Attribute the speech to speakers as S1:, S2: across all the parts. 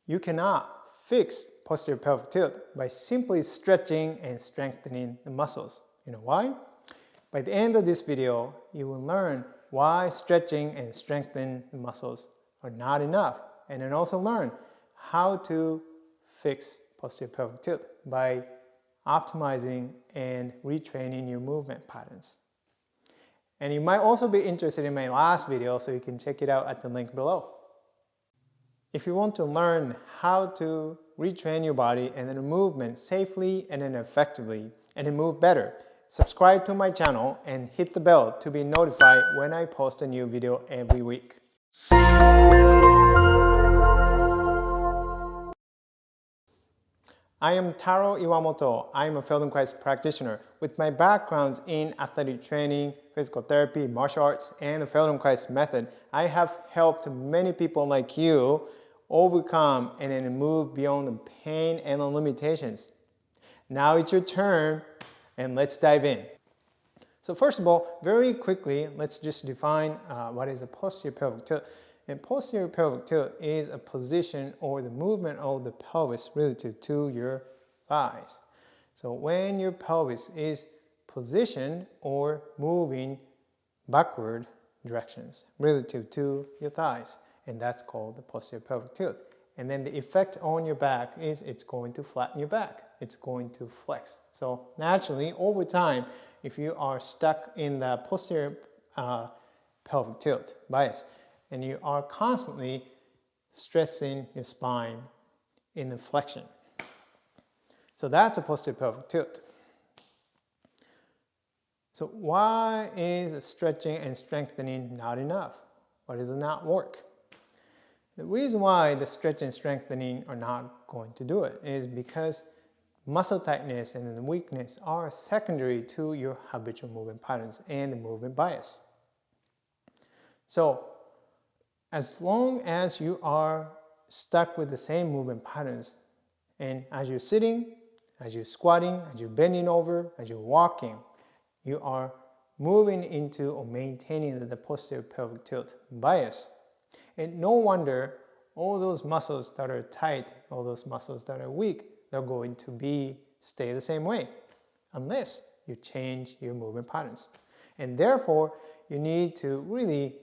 S1: You cannot fix posterior pelvic tilt by simply stretching and strengthening the muscles. You know why? By the end of this video, you will learn why stretching and strengthening the muscles are not enough, and then also learn how to fix posterior pelvic tilt by optimizing and retraining your movement patterns. And you might also be interested in my last video, so you can check it out at the link below. If you want to learn how to retrain your body and then movement safely and then effectively and then move better, subscribe to my channel and hit the bell to be notified when I post a new video every week. I am Taro Iwamoto. I am a Feldenkrais practitioner. With my backgrounds in athletic training, physical therapy, martial arts, and the Feldenkrais method, I have helped many people like you overcome and then move beyond the pain and the limitations. Now it's your turn, and let's dive in. So first of all, very quickly, let's just define what is a posterior pelvic tilt. And posterior pelvic tilt is a position or the movement of the pelvis relative to your thighs. So when your pelvis is positioned or moving backward directions relative to your thighs, and that's called the posterior pelvic tilt. And then the effect on your back is it's going to flatten your back. It's going to flex. So naturally, over time, if you are stuck in the posterior pelvic tilt bias, and you are constantly stressing your spine in the flexion. So that's a posterior pelvic tilt. So why is stretching and strengthening not enough? Why does it not work? The reason why the stretching and strengthening are not going to do it is because muscle tightness and the weakness are secondary to your habitual movement patterns and the movement bias. So as long as you are stuck with the same movement patterns, and as you're sitting, as you're squatting, as you're bending over, as you're walking, you are moving into or maintaining the posterior pelvic tilt bias. And no wonder all those muscles that are tight, all those muscles that are weak, they're going to stay the same way unless you change your movement patterns. And therefore, you need to really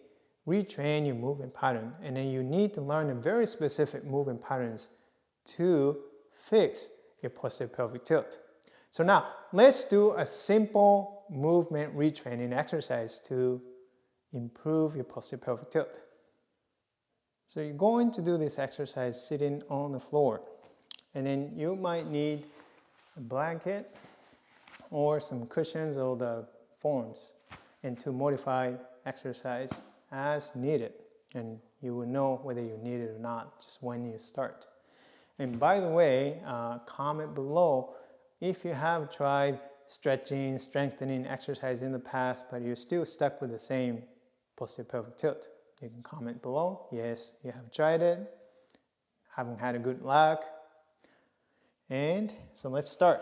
S1: retrain your movement pattern, and then you need to learn a very specific movement patterns to fix your posterior pelvic tilt. So now let's do a simple movement retraining exercise to improve your posterior pelvic tilt. So you're going to do this exercise sitting on the floor, and then you might need a blanket or some cushions or the forms, and to modify exercise as needed, and you will know whether you need it or not just when you start. And by the way, comment below if you have tried stretching, strengthening exercise in the past, but you're still stuck with the same posterior pelvic tilt. You can comment below. Yes, you have tried it, haven't had a good luck. And so let's start.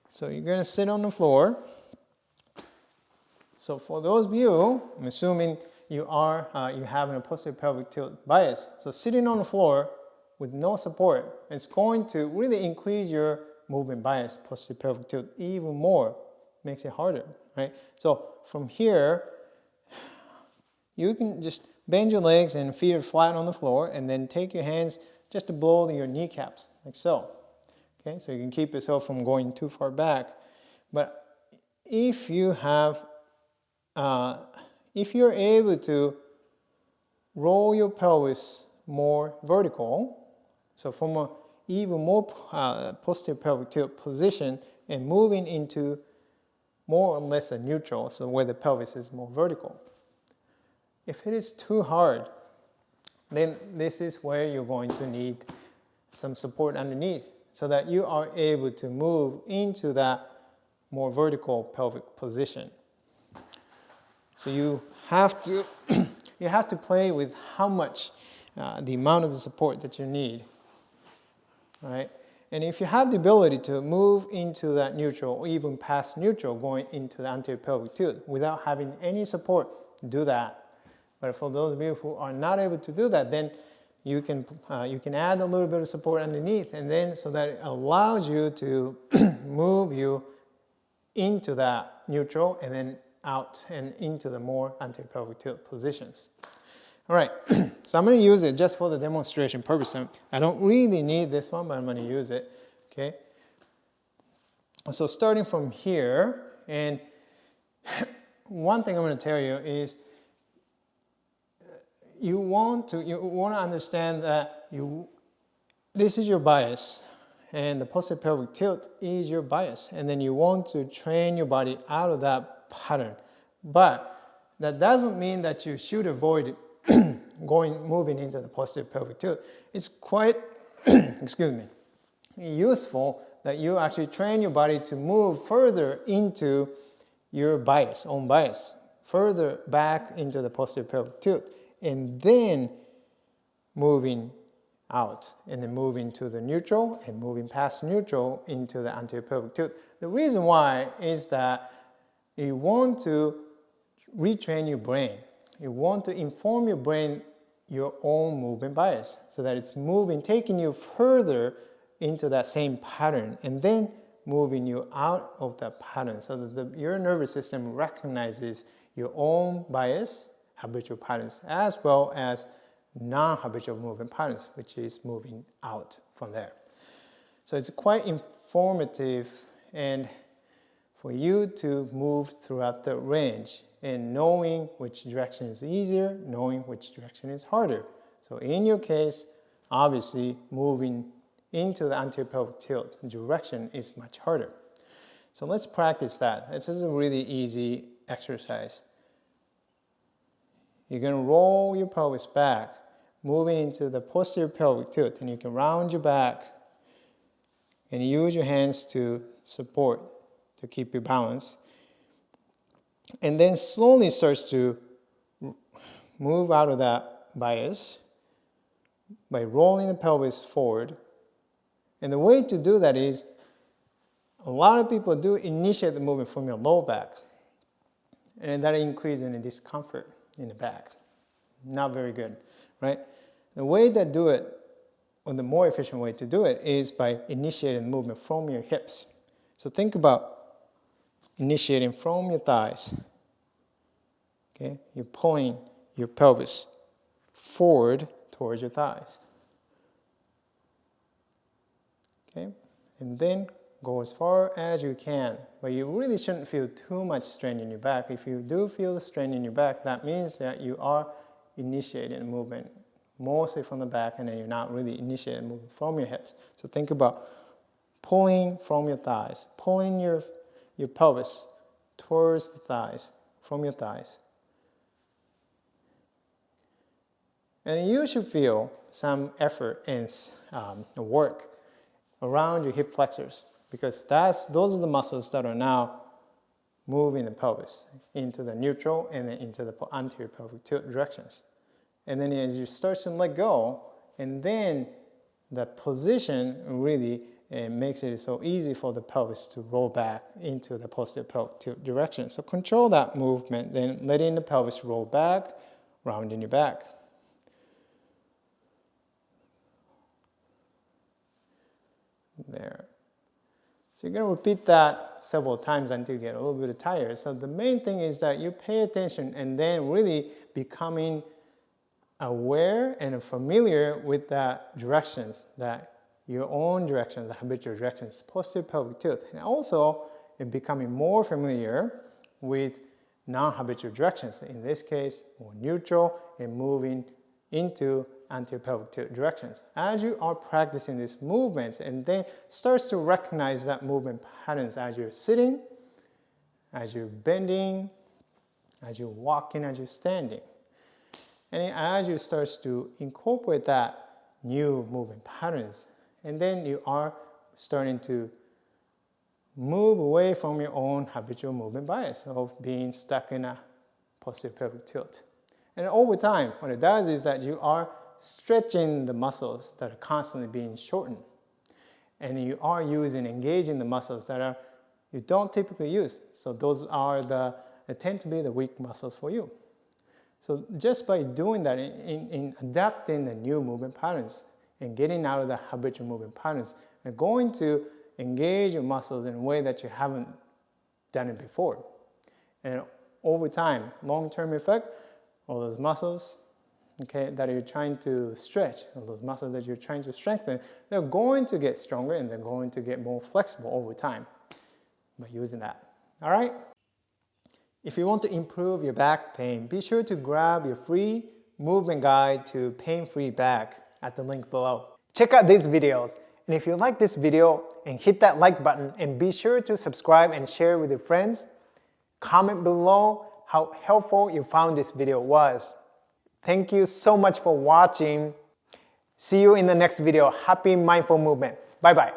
S1: So you're going to sit on the floor. So for those of you, I'm assuming you have a posterior pelvic tilt bias. So sitting on the floor with no support, it's going to really increase your movement bias, posterior pelvic tilt, even more. Makes it harder, right? So from here, you can just bend your legs and feet are flat on the floor, and then take your hands just below your kneecaps, like so. Okay, so you can keep yourself from going too far back. But if you have if you're able to roll your pelvis more vertical, so from an even more posterior pelvic tilt position and moving into more or less a neutral, so where the pelvis is more vertical. If it is too hard, then this is where you're going to need some support underneath so that you are able to move into that more vertical pelvic position. So you have to play with how much, the amount of the support that you need, right? And if you have the ability to move into that neutral or even past neutral, going into the anterior pelvic tilt without having any support, do that. But for those of you who are not able to do that, then you can add a little bit of support underneath, and then so that it allows you to move you into that neutral and then out and into the more anterior pelvic tilt positions. All right, so I'm going to use it just for the demonstration purpose. I don't really need this one, but I'm going to use it. Okay. So starting from here, and one thing I'm going to tell you is you want to understand that this is your bias, and the posterior pelvic tilt is your bias, and then you want to train your body out of that pattern. But that doesn't mean that you should avoid moving into the posterior pelvic tilt. It's quite excuse me, useful that you actually train your body to move further into your own bias, further back into the posterior pelvic tilt, and then moving out, and then moving to the neutral, and moving past neutral into the anterior pelvic tilt. The reason why is that you want to retrain your brain. You want to inform your brain your own movement bias, so that it's moving, taking you further into that same pattern, and then moving you out of that pattern, so that your nervous system recognizes your own bias, habitual patterns, as well as non-habitual movement patterns, which is moving out from there. So it's quite informative, and for you to move throughout the range and knowing which direction is easier, knowing which direction is harder. So in your case, obviously moving into the anterior pelvic tilt direction is much harder. So let's practice that. This is a really easy exercise. You're going to roll your pelvis back, moving into the posterior pelvic tilt, and you can round your back and use your hands to support, to keep your balance. And then slowly starts to move out of that bias by rolling the pelvis forward. And the way to do that is, a lot of people do initiate the movement from your low back, and that increases in the discomfort in the back. Not very good, right? The way to do it, or the more efficient way to do it, is by initiating the movement from your hips. So think about initiating from your thighs. Okay, you're pulling your pelvis forward towards your thighs. Okay, and then go as far as you can, but you really shouldn't feel too much strain in your back. If you do feel the strain in your back, that means that you are initiating a movement mostly from the back, and then you're not really initiating a movement from your hips. So think about pulling from your thighs, pulling your pelvis towards the thighs, from your thighs. And you should feel some effort and work around your hip flexors, because those are the muscles that are now moving the pelvis into the neutral and then into the anterior pelvic tilt directions. And then as you start to let go, and then that position really makes it so easy for the pelvis to roll back into the posterior pelvic tilt direction. So control that movement, then letting the pelvis roll back, rounding your back. There. So you're going to repeat that several times until you get a little bit tired. So the main thing is that you pay attention, and then really becoming aware and familiar with that directions, that your own directions, the habitual directions, posterior pelvic tilt, and also in becoming more familiar with non-habitual directions. In this case, more neutral and moving into anterior pelvic tilt directions. As you are practicing these movements, and then starts to recognize that movement patterns as you're sitting, as you're bending, as you're walking, as you're standing. And as you start to incorporate that new movement patterns, and then you are starting to move away from your own habitual movement bias of being stuck in a posterior pelvic tilt. And over time, what it does is that you are stretching the muscles that are constantly being shortened. And you are engaging the muscles that you don't typically use. So those are they tend to be the weak muscles for you. So just by doing that, in adapting the new movement patterns and getting out of the habitual movement patterns, you're going to engage your muscles in a way that you haven't done it before. And over time, long-term effect, all those muscles, okay, that you're trying to stretch, all those muscles that you're trying to strengthen, they're going to get stronger and they're going to get more flexible over time by using that. All right? If you want to improve your back pain, be sure to grab your free movement guide to pain-free back at the link below. Check out these videos, and if you like this video, and hit that like button, and be sure to subscribe and share with your friends. Comment below how helpful you found this video was. Thank you so much for watching. See you in the next video. Happy mindful movement. Bye bye.